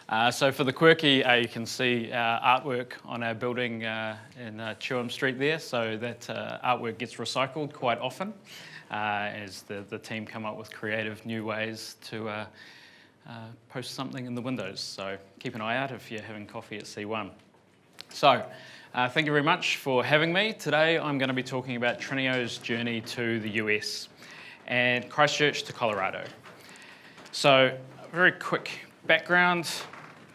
So for the quirky, you can see artwork on our building in Chewham Street there. So that artwork gets recycled quite often as the team come up with creative new ways to post something in the windows. So keep an eye out if you're having coffee at C1. So thank you very much for having me. Today I'm going to be talking about Trineo's journey to the US and Christchurch to Colorado. So a very quick background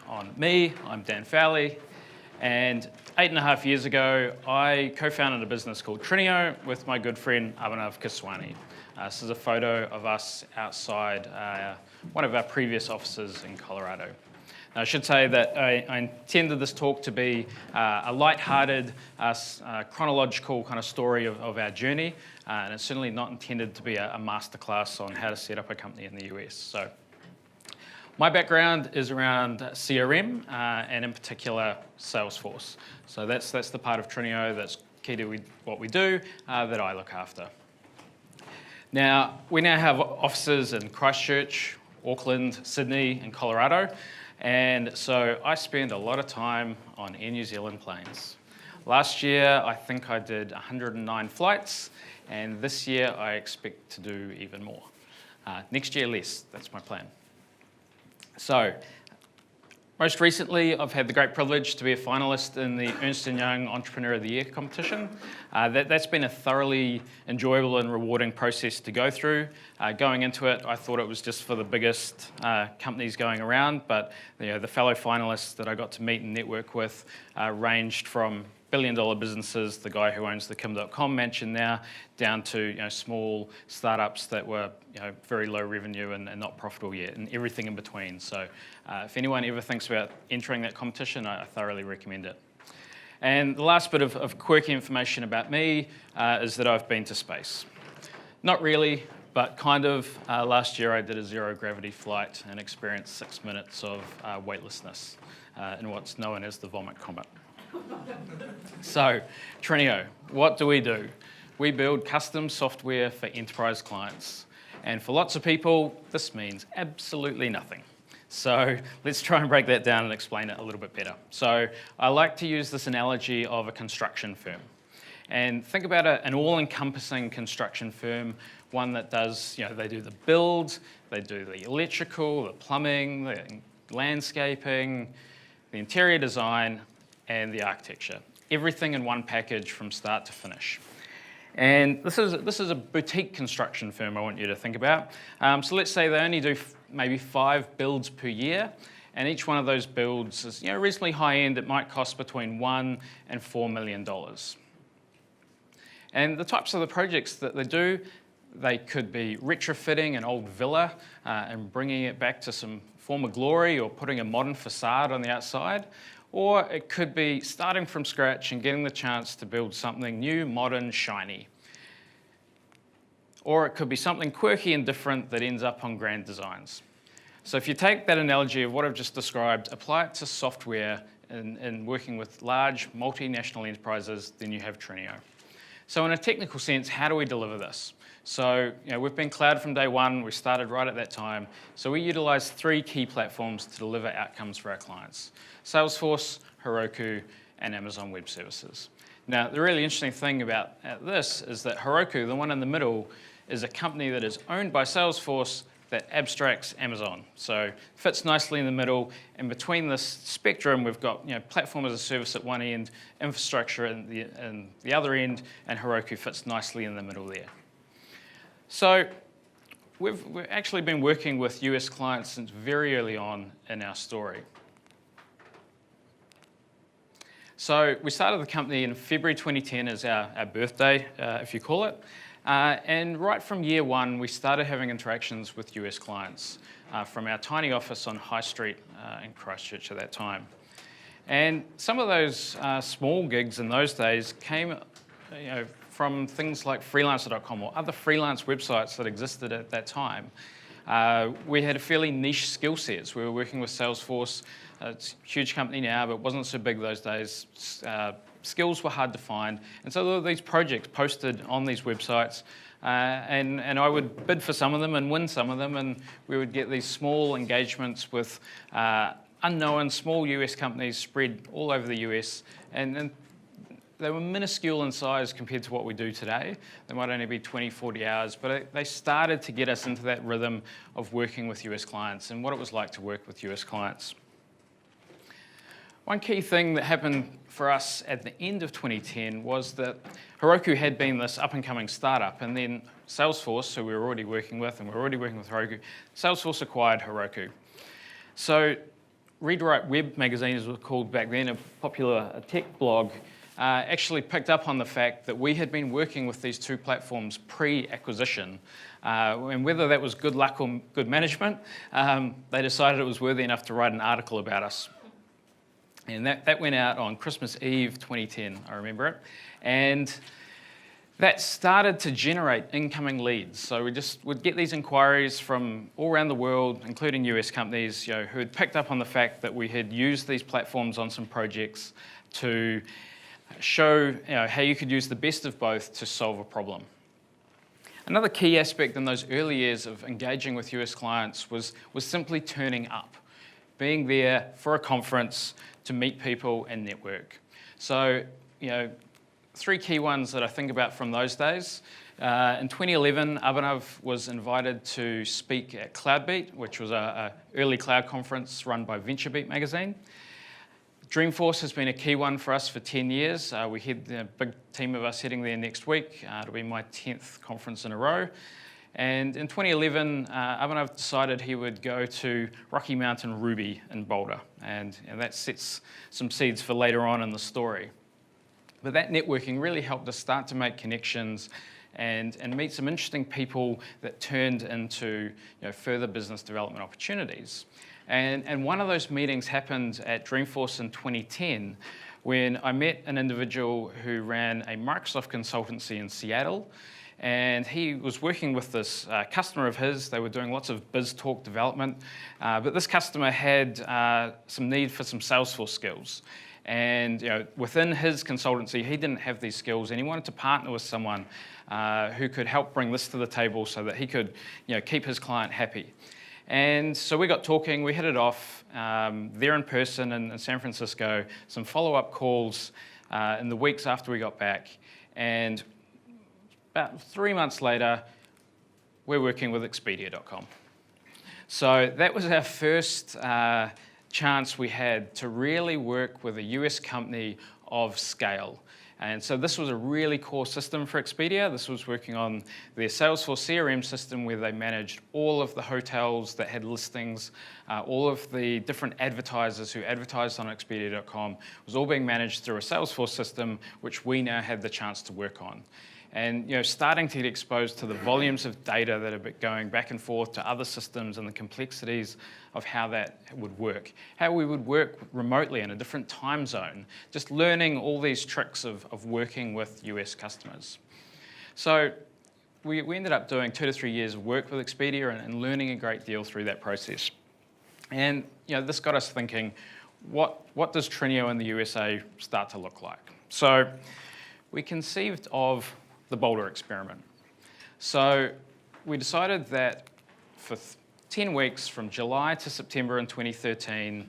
on me. I'm Dan Fowlie, and 8.5 years ago I co-founded a business called Trineo with my good friend Abhinav Kiswani. This is a photo of us outside one of our previous offices in Colorado. Now, I should say that I intended this talk to be a light-hearted, chronological kind of story of our journey, and it's certainly not intended to be a masterclass on how to set up a company in the US. So, my background is around CRM and in particular Salesforce. So that's the part of Trineo that's key to what we do that I look after. Now, we now have offices in Christchurch, Auckland, Sydney, and Colorado. And so I spend a lot of time on Air New Zealand planes. Last year, I think I did 109 flights, and this year I expect to do even more. Next year, less. That's my plan. So, most recently, I've had the great privilege to be a finalist in the Ernst & Young Entrepreneur of the Year competition. That's been a thoroughly enjoyable and rewarding process to go through. Going into it, I thought it was just for the biggest companies going around, but the fellow finalists that I got to meet and network with ranged from billion-dollar businesses, the guy who owns the Kim.com mansion now, down to small startups that were very low revenue and not profitable yet, and everything in between. So if anyone ever thinks about entering that competition, I thoroughly recommend it. And the last bit of quirky information about me is that I've been to space. Not really, but kind of. Last year I did a zero-gravity flight and experienced 6 minutes of weightlessness in what's known as the vomit comet. So, Trineo, what do? We build custom software for enterprise clients. And for lots of people, this means absolutely nothing. So let's try and break that down and explain it a little bit better. So I like to use this analogy of a construction firm. And think about an all-encompassing construction firm, one that does, they do the build, they do the electrical, the plumbing, the landscaping, the interior design, and the architecture. Everything in one package from start to finish. And this is a boutique construction firm I want you to think about. So let's say they only do maybe 5 builds per year, and each one of those builds is reasonably high end. It might cost between $1 and $4 million. And the types of the projects that they do, they could be retrofitting an old villa and bringing it back to some former glory, or putting a modern facade on the outside. Or it could be starting from scratch and getting the chance to build something new, modern, shiny. Or it could be something quirky and different that ends up on grand designs. So if you take that analogy of what I've just described, apply it to software and working with large multinational enterprises, then you have Trineo. So in a technical sense, how do we deliver this? So we've been cloud from day one. We started right at that time. So we utilize 3 key platforms to deliver outcomes for our clients: Salesforce, Heroku, and Amazon Web Services. Now, the really interesting thing about this is that Heroku, the one in the middle, is a company that is owned by Salesforce that abstracts Amazon. So fits nicely in the middle. And between this spectrum, we've got platform as a service at one end, infrastructure at the other end, and Heroku fits nicely in the middle there. So we've actually been working with US clients since very early on in our story. So we started the company in February 2010 as our birthday, if you call it. And right from year one, we started having interactions with US clients from our tiny office on High Street in Christchurch at that time. And some of those small gigs in those days came from things like freelancer.com or other freelance websites that existed at that time. We had a fairly niche skill sets. We were working with Salesforce. It's a huge company now, but it wasn't so big those days. Skills were hard to find. And so there were these projects posted on these websites, and I would bid for some of them and win some of them, and we would get these small engagements with unknown, small US companies spread all over the US, and they were minuscule in size compared to what we do today. They might only be 20, 40 hours, but they started to get us into that rhythm of working with US clients and what it was like to work with US clients. One key thing that happened for us at the end of 2010 was that Heroku had been this up-and-coming startup, and then Salesforce, who we were already working with, and we were already working with Heroku, Salesforce acquired Heroku. So Read Write Web magazine, as it was called back then, a popular tech blog, actually picked up on the fact that we had been working with these two platforms pre-acquisition. And whether that was good luck or good management, they decided it was worthy enough to write an article about us. And that went out on Christmas Eve 2010, I remember it. And that started to generate incoming leads. So we just would get these inquiries from all around the world, including US companies, who had picked up on the fact that we had used these platforms on some projects to show how you could use the best of both to solve a problem. Another key aspect in those early years of engaging with US clients was simply turning up, being there for a conference to meet people and network. So, three key ones that I think about from those days. In 2011, Abhinav was invited to speak at CloudBeat, which was an early cloud conference run by VentureBeat magazine. Dreamforce has been a key one for us for 10 years. We had a big team of us heading there next week. It'll be my 10th conference in a row. And in 2011, Abhinav decided he would go to Rocky Mountain Ruby in Boulder. And that sets some seeds for later on in the story. But that networking really helped us start to make connections and meet some interesting people that turned into further business development opportunities. And one of those meetings happened at Dreamforce in 2010 when I met an individual who ran a Microsoft consultancy in Seattle. And he was working with this customer of his. They were doing lots of BizTalk development. But this customer had some need for some Salesforce skills. And within his consultancy, he didn't have these skills, and he wanted to partner with someone who could help bring this to the table so that he could keep his client happy. And so we got talking, we hit it off there in person in San Francisco, some follow-up calls in the weeks after we got back. And about 3 months later, we're working with Expedia.com. So that was our first chance we had to really work with a US company of scale. And so this was a really core system for Expedia. This was working on their Salesforce CRM system where they managed all of the hotels that had listings, all of the different advertisers who advertised on Expedia.com was all being managed through a Salesforce system, which we now had the chance to work on. And starting to get exposed to the volumes of data that are going back and forth to other systems and the complexities of how that would work, how we would work remotely in a different time zone, just learning all these tricks of working with US customers. So we ended up doing 2 to 3 years of work with Expedia and learning a great deal through that process. And this got us thinking, what does Trineo in the USA start to look like? So we conceived of the Boulder experiment. So we decided that for 10 weeks from July to September in 2013,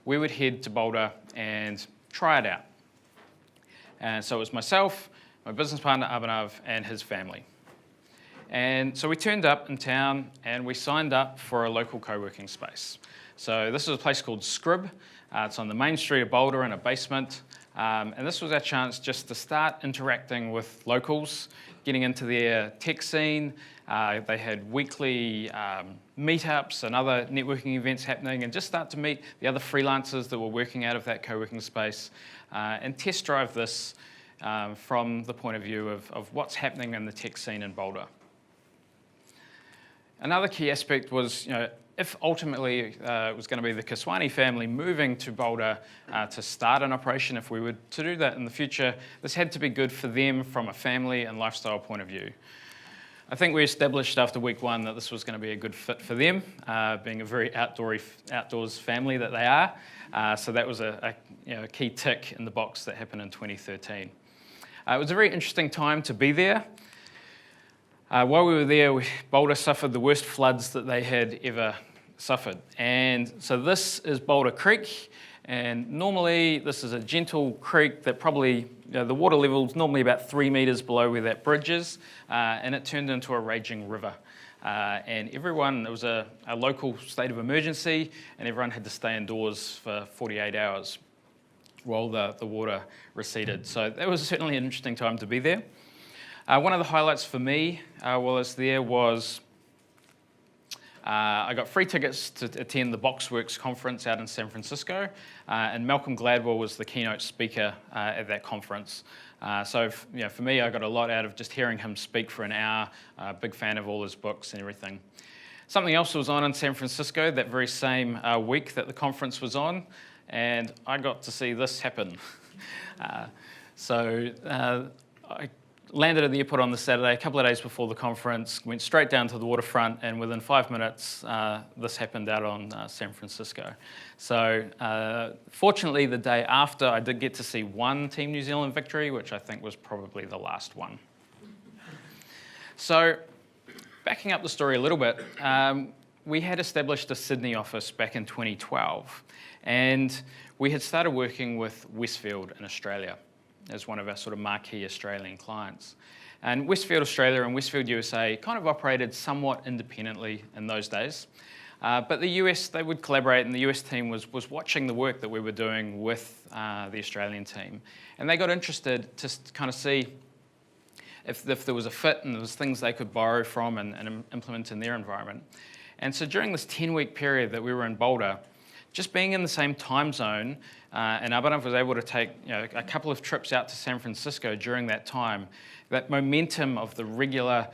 we would head to Boulder and try it out. And so it was myself, my business partner Abhinav, and his family. And so we turned up in town and we signed up for a local co-working space. So this is a place called Scrib. It's on the main street of Boulder in a basement. And this was our chance just to start interacting with locals, getting into their tech scene. They had weekly meetups and other networking events happening, and just start to meet the other freelancers that were working out of that co-working space and test drive this from the point of view of what's happening in the tech scene in Boulder. Another key aspect was, if ultimately it was going to be the Kaswani family moving to Boulder to start an operation, if we were to do that in the future, this had to be good for them from a family and lifestyle point of view. I think we established after week 1 that this was going to be a good fit for them, being a very outdoors family that they are. So that was a key tick in the box that happened in 2013. It was a very interesting time to be there. While we were there, Boulder suffered the worst floods that they had ever suffered. And so this is Boulder Creek, and normally this is a gentle creek that probably, the water level is normally about 3 metres below where that bridge is, and it turned into a raging river. And everyone, it was a local state of emergency, and everyone had to stay indoors for 48 hours while the water receded. So that was certainly an interesting time to be there. One of the highlights for me while I was there was I got free tickets to attend the Boxworks conference out in San Francisco, and Malcolm Gladwell was the keynote speaker at that conference. So for me, I got a lot out of just hearing him speak for an hour. Big fan of all his books and everything. Something else was on in San Francisco that very same week that the conference was on, and I got to see this happen. I landed at the airport on the Saturday, a couple of days before the conference, went straight down to the waterfront, and within 5 minutes, this happened out on San Francisco. So fortunately, the day after, I did get to see one Team New Zealand victory, which I think was probably the last one. So backing up the story a little bit, we had established a Sydney office back in 2012, and we had started working with Westfield in Australia as one of our sort of marquee Australian clients. And Westfield Australia and Westfield USA kind of operated somewhat independently in those days. But the US, they would collaborate, and the US team was watching the work that we were doing with the Australian team. And they got interested to kind of see if there was a fit and there was things they could borrow from and implement in their environment. And so during this 10-week period that we were in Boulder, just being in the same time zone, and Abhinav was able to take a couple of trips out to San Francisco during that time, that momentum of the regular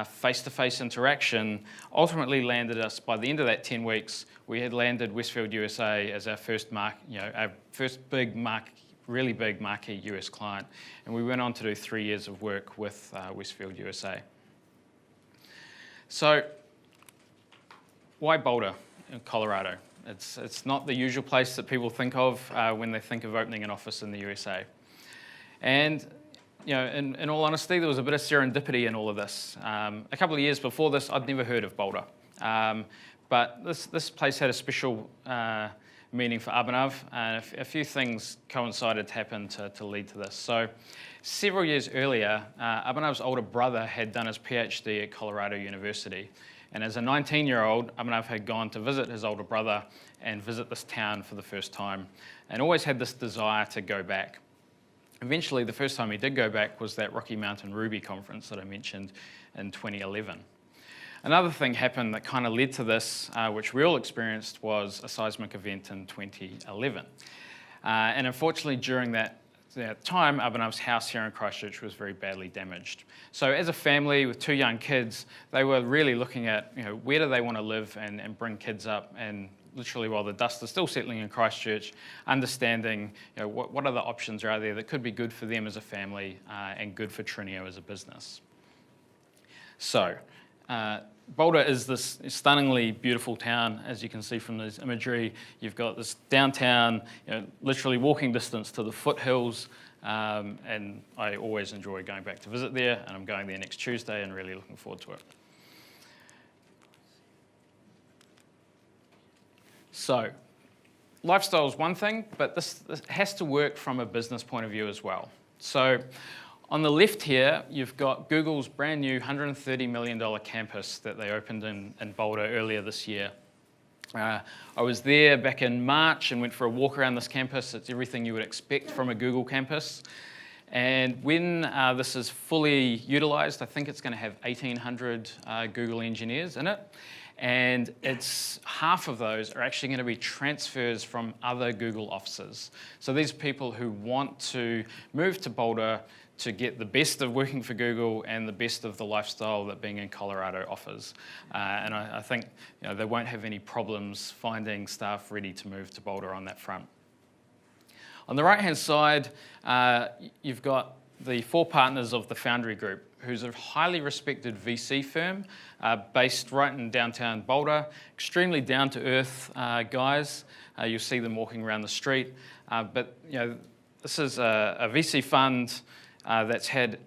face-to-face interaction ultimately landed us, by the end of that 10 weeks, we had landed Westfield USA as our first really big marquee US client. And we went on to do 3 years of work with Westfield USA. So why Boulder in Colorado? It's not the usual place that people think of when they think of opening an office in the USA. And in all honesty, there was a bit of serendipity in all of this. A couple of years before this, I'd never heard of Boulder. But this place had a special meaning for Abhinav, and a few things coincided to happen to lead to this. So several years earlier, Abhinav's older brother had done his PhD at Colorado University. And as a 19-year-old, Abhinav had gone to visit his older brother and visit this town for the first time, and always had this desire to go back. Eventually, the first time he did go back was that Rocky Mountain Ruby conference that I mentioned in 2011. Another thing happened that kind of led to this, which we all experienced, was a seismic event in 2011. And unfortunately, during that time, Abhinav's house here in Christchurch was very badly damaged. So as a family with 2 young kids, they were really looking at where do they want to live and bring kids up, and literally while the dust is still settling in Christchurch, understanding what other options are out there that could be good for them as a family and good for Trineo as a business. So Boulder is this stunningly beautiful town, as you can see from this imagery. You've got this downtown, literally walking distance to the foothills, and I always enjoy going back to visit there, and I'm going there next Tuesday and really looking forward to it. So, lifestyle is one thing, but this has to work from a business point of view as well. So, on the left here, you've got Google's brand new $130 million campus that they opened in Boulder earlier this year. I was there back in March and went for a walk around this campus. It's everything you would expect from a Google campus. And when this is fully utilized, I think it's going to have 1,800 Google engineers in it. And half of those are actually going to be transfers from other Google offices. So these are people who want to move to Boulder to get the best of working for Google and the best of the lifestyle that being in Colorado offers. And I think they won't have any problems finding staff ready to move to Boulder on that front. On the right-hand side, you've got the 4 partners of the Foundry Group, who's a highly respected VC firm based right in downtown Boulder. Extremely down-to-earth guys. You'll see them walking around the street. But this is a VC fund that's had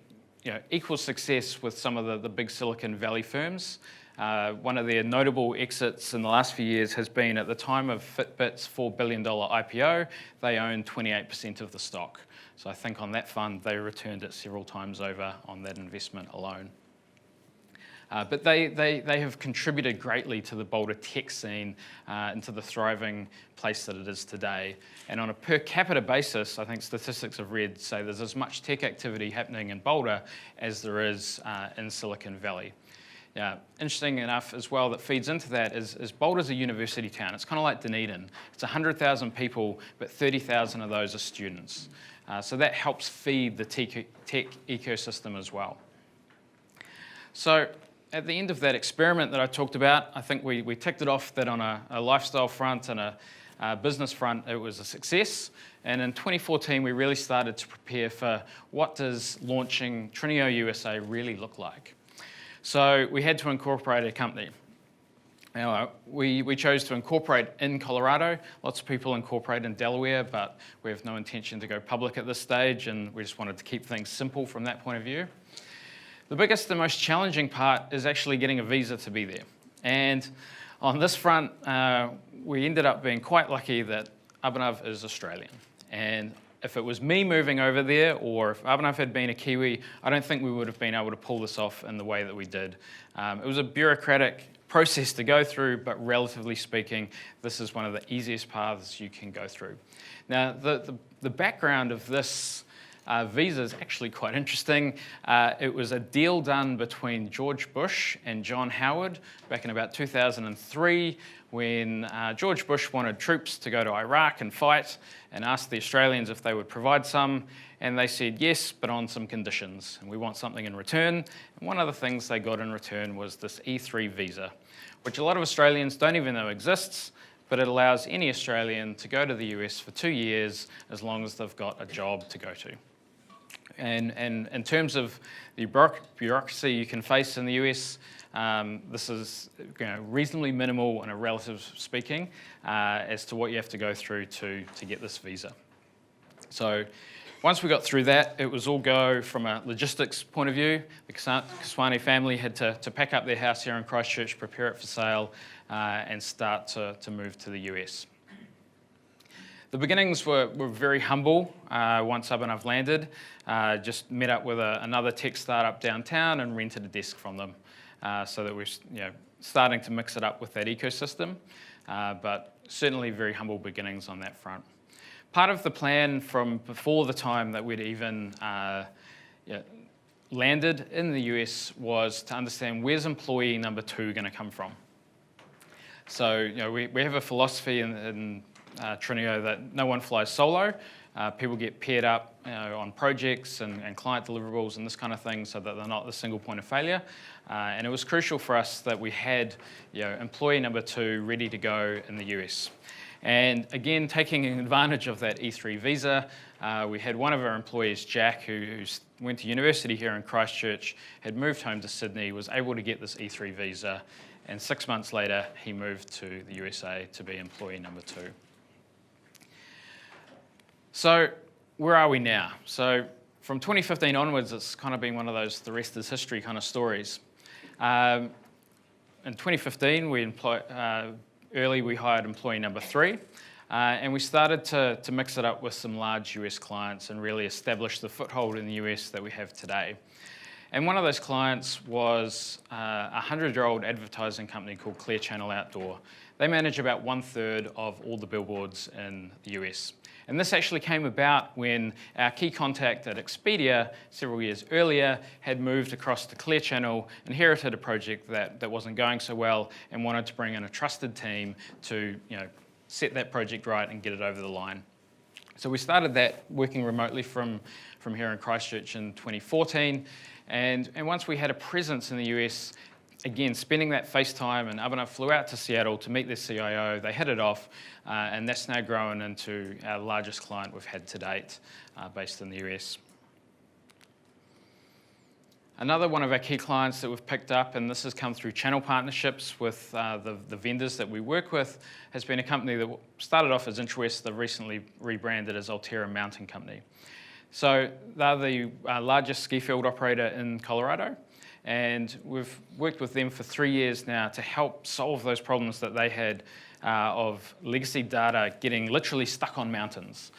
equal success with some of the big Silicon Valley firms. One of their notable exits in the last few years has been at the time of Fitbit's $4 billion IPO, they owned 28% of the stock. So I think on that fund, they returned it several times over on that investment alone. But they have contributed greatly to the Boulder tech scene and to the thriving place that it is today. And on a per capita basis, I think statistics I've read say there's as much tech activity happening in Boulder as there is in Silicon Valley. Interesting enough as well that feeds into that is Boulder's a university town. It's kind of like Dunedin. It's 100,000 people, but 30,000 of those are students. So that helps feed the tech ecosystem as well. So at the end of that experiment that I talked about, I think we ticked it off that on a lifestyle front and a business front, it was a success. And in 2014, we really started to prepare for what does launching Trineo USA really look like. So we had to incorporate a company. Now, we chose to incorporate in Colorado. Lots of people incorporate in Delaware, but we have no intention to go public at this stage, and we just wanted to keep things simple from that point of view. The biggest and most challenging part is actually getting a visa to be there. And on this front, we ended up being quite lucky that Abhinav is Australian. And if it was me moving over there, or if Abhinav had been a Kiwi, I don't think we would have been able to pull this off in the way that we did. It was a bureaucratic process to go through, but relatively speaking, this is one of the easiest paths you can go through. Now, the background of this visa is actually quite interesting. It was a deal done between George Bush and John Howard back in about 2003 when George Bush wanted troops to go to Iraq and fight and asked the Australians if they would provide some, and they said yes, but on some conditions, and we want something in return. And one of the things they got in return was this E3 visa, which a lot of Australians don't even know exists, but it allows any Australian to go to the US for 2 years as long as they've got a job to go to. And in terms of the bureaucracy you can face in the US, this is reasonably minimal in a relative speaking as to what you have to go through to get this visa. So once we got through that, it was all go from a logistics point of view. The Kaswane family had to pack up their house here in Christchurch, prepare it for sale, and start to move to the US. The beginnings were very humble once Abhinav landed. Just met up with another tech startup downtown and rented a desk from them so that we're starting to mix it up with that ecosystem, but certainly very humble beginnings on that front. Part of the plan from before the time that we'd even landed in the US was to understand where's employee number 2 going to come from. So we have a philosophy in Trineo that no one flies solo. People get paired up on projects and client deliverables and this kind of thing so that they're not the single point of failure. And it was crucial for us that we had employee number 2 ready to go in the US. And again, taking advantage of that E3 visa, we had one of our employees, Jack, who went to university here in Christchurch, had moved home to Sydney, was able to get this E3 visa, and 6 months later, he moved to the USA to be employee number 2. So where are we now? So from 2015 onwards, it's kind of been one of those the rest is history kind of stories. In 2015, we hired employee number 3, and we started to mix it up with some large US clients and really establish the foothold in the US that we have today. And one of those clients was a 100-year-old advertising company called Clear Channel Outdoor. They manage about 1/3 of all the billboards in the US. And this actually came about when our key contact at Expedia several years earlier had moved across to Clear Channel, inherited a project that wasn't going so well, and wanted to bring in a trusted team to set that project right and get it over the line. So we started that working remotely from here in Christchurch in 2014. And once we had a presence in the US, again, spending that face time, and Abhinav flew out to Seattle to meet their CIO. They hit it off, and that's now grown into our largest client we've had to date, based in the US. Another one of our key clients that we've picked up, and this has come through channel partnerships with the vendors that we work with, has been a company that started off as Intrawest. They've recently rebranded as Altera Mountain Company. So they're the largest ski field operator in Colorado. And we've worked with them for 3 years now to help solve those problems that they had of legacy data getting literally stuck on mountains.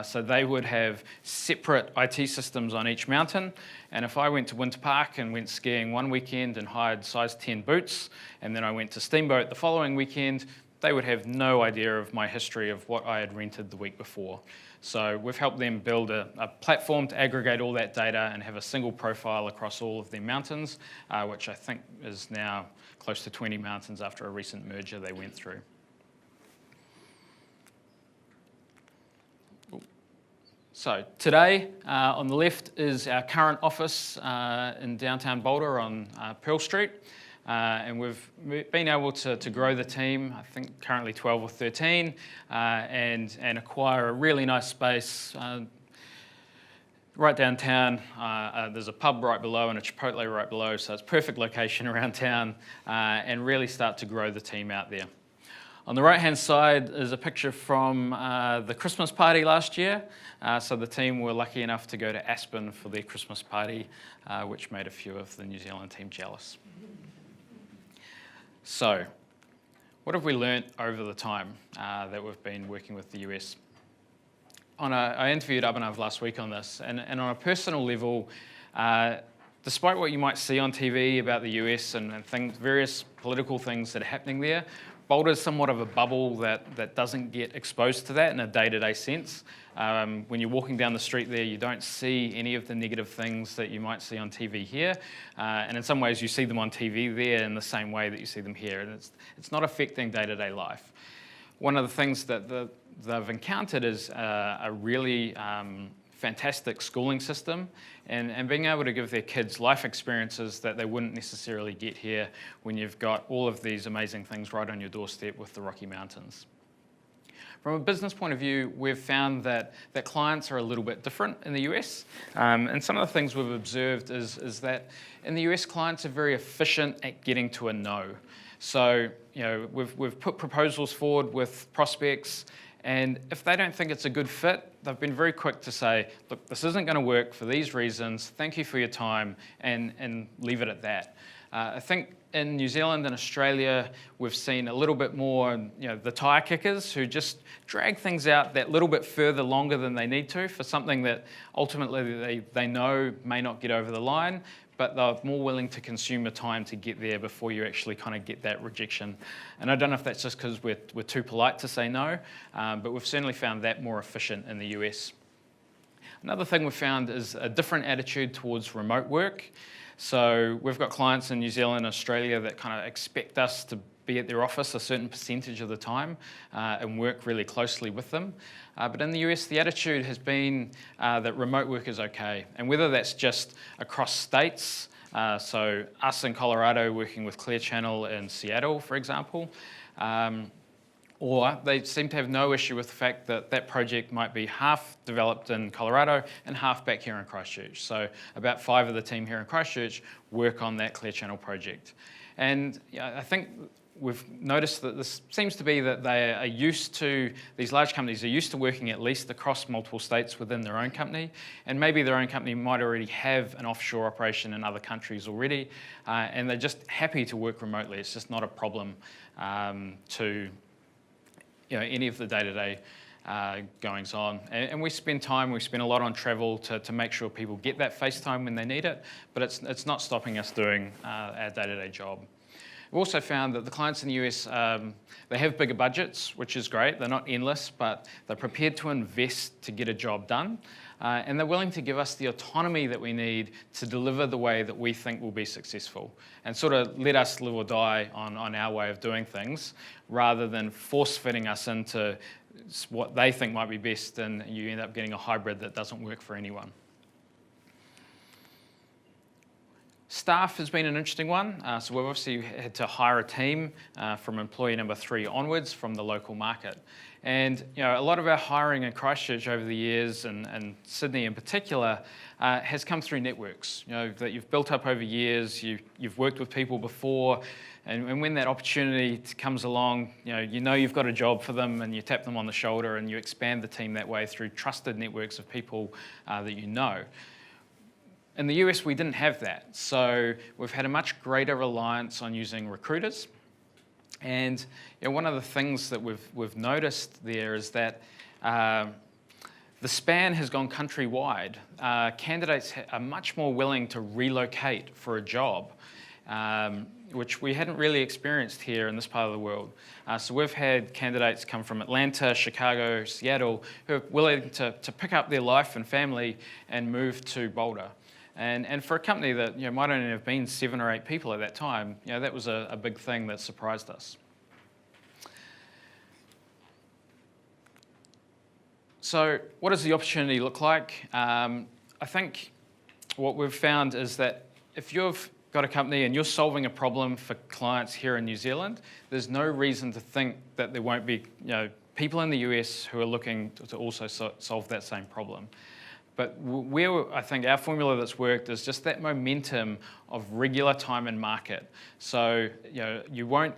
So they would have separate IT systems on each mountain, and if I went to Winter Park and went skiing one weekend and hired size 10 boots, and then I went to Steamboat the following weekend, they would have no idea of my history of what I had rented the week before. So we've helped them build a platform to aggregate all that data and have a single profile across all of their mountains, which I think is now close to 20 mountains after a recent merger they went through. So today, on the left is our current office in downtown Boulder on Pearl Street. And we've been able to grow the team, I think currently 12 or 13, and acquire a really nice space right downtown. There's a pub right below and a Chipotle right below, so it's a perfect location around town, and really start to grow the team out there. On the right-hand side is a picture from the Christmas party last year. So the team were lucky enough to go to Aspen for their Christmas party, which made a few of the New Zealand team jealous. So, what have we learnt over the time that we've been working with the US? I interviewed Abhinav last week on this, and on a personal level, despite what you might see on TV about the US and various political things that are happening there, Boulder is somewhat of a bubble that doesn't get exposed to that in a day-to-day sense. When you're walking down the street there, you don't see any of the negative things that you might see on TV here. And in some ways, you see them on TV there in the same way that you see them here. And it's not affecting day-to-day life. One of the things that they've encountered is a really fantastic schooling system and being able to give their kids life experiences that they wouldn't necessarily get here when you've got all of these amazing things right on your doorstep with the Rocky Mountains. From a business point of view, we've found that clients are a little bit different in the US. And some of the things we've observed is that in the US, clients are very efficient at getting to a no. So, we've put proposals forward with prospects, and if they don't think it's a good fit, they've been very quick to say, look, this isn't going to work for these reasons, thank you for your time, and leave it at that. I think in New Zealand and Australia, we've seen a little bit more, the tire kickers who just drag things out that little bit further longer than they need to for something that ultimately they know may not get over the line, but they're more willing to consume the time to get there before you actually kind of get that rejection. And I don't know if that's just because we're too polite to say no, but we've certainly found that more efficient in the US. Another thing we've found is a different attitude towards remote work. So we've got clients in New Zealand and Australia that kind of expect us to be at their office a certain percentage of the time and work really closely with them. But in the US, the attitude has been that remote work is okay. And whether that's just across states, so us in Colorado working with Clear Channel in Seattle, for example, or they seem to have no issue with the fact that that project might be half developed in Colorado and half back here in Christchurch. So about 5 of the team here in Christchurch work on that Clear Channel project. And I think we've noticed that this seems to be that they are used to, these large companies are used to working at least across multiple states within their own company, and maybe their own company might already have an offshore operation in other countries already, and they're just happy to work remotely. It's just not a problem to any of the day-to-day goings on. And we spend a lot on travel to make sure people get that face time when they need it, but it's not stopping us doing our day-to-day job. We've also found that the clients in the US, they have bigger budgets, which is great. They're not endless, but they're prepared to invest to get a job done. And they're willing to give us the autonomy that we need to deliver the way that we think will be successful and sort of let us live or die on our way of doing things rather than force-fitting us into what they think might be best, and you end up getting a hybrid that doesn't work for anyone. Staff has been an interesting one. So we've obviously had to hire a team from employee number 3 onwards from the local market. And a lot of our hiring in Christchurch over the years, and Sydney in particular, has come through networks that you've built up over years. You've worked with people before, and when that opportunity comes along, you've got a job for them, and you tap them on the shoulder, and you expand the team that way through trusted networks of people that you know. In the US, we didn't have that. So we've had a much greater reliance on using recruiters. And one of the things that we've noticed there is that the span has gone countrywide. Candidates are much more willing to relocate for a job, which we hadn't really experienced here in this part of the world. So we've had candidates come from Atlanta, Chicago, Seattle, who are willing to pick up their life and family and move to Boulder. And for a company that might only have been 7 or 8 people at that time, that was a big thing that surprised us. So what does the opportunity look like? I think what we've found is that if you've got a company and you're solving a problem for clients here in New Zealand, there's no reason to think that there won't be people in the US who are looking to also solve that same problem. But where I think our formula that's worked is just that momentum of regular time in market. So you won't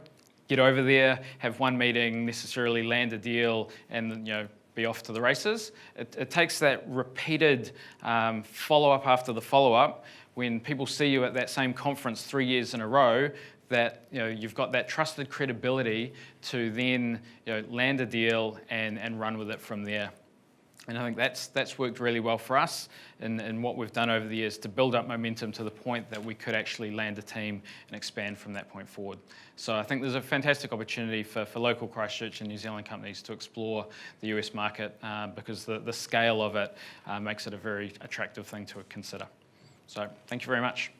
get over there, have one meeting, necessarily land a deal, and be off to the races. It takes that repeated follow-up after the follow-up. When people see you at that same conference 3 years in a row, that you've got that trusted credibility to then land a deal and run with it from there. And I think that's worked really well for us in what we've done over the years to build up momentum to the point that we could actually land a team and expand from that point forward. So I think there's a fantastic opportunity for local Christchurch and New Zealand companies to explore the US market because the scale of it makes it a very attractive thing to consider. So thank you very much.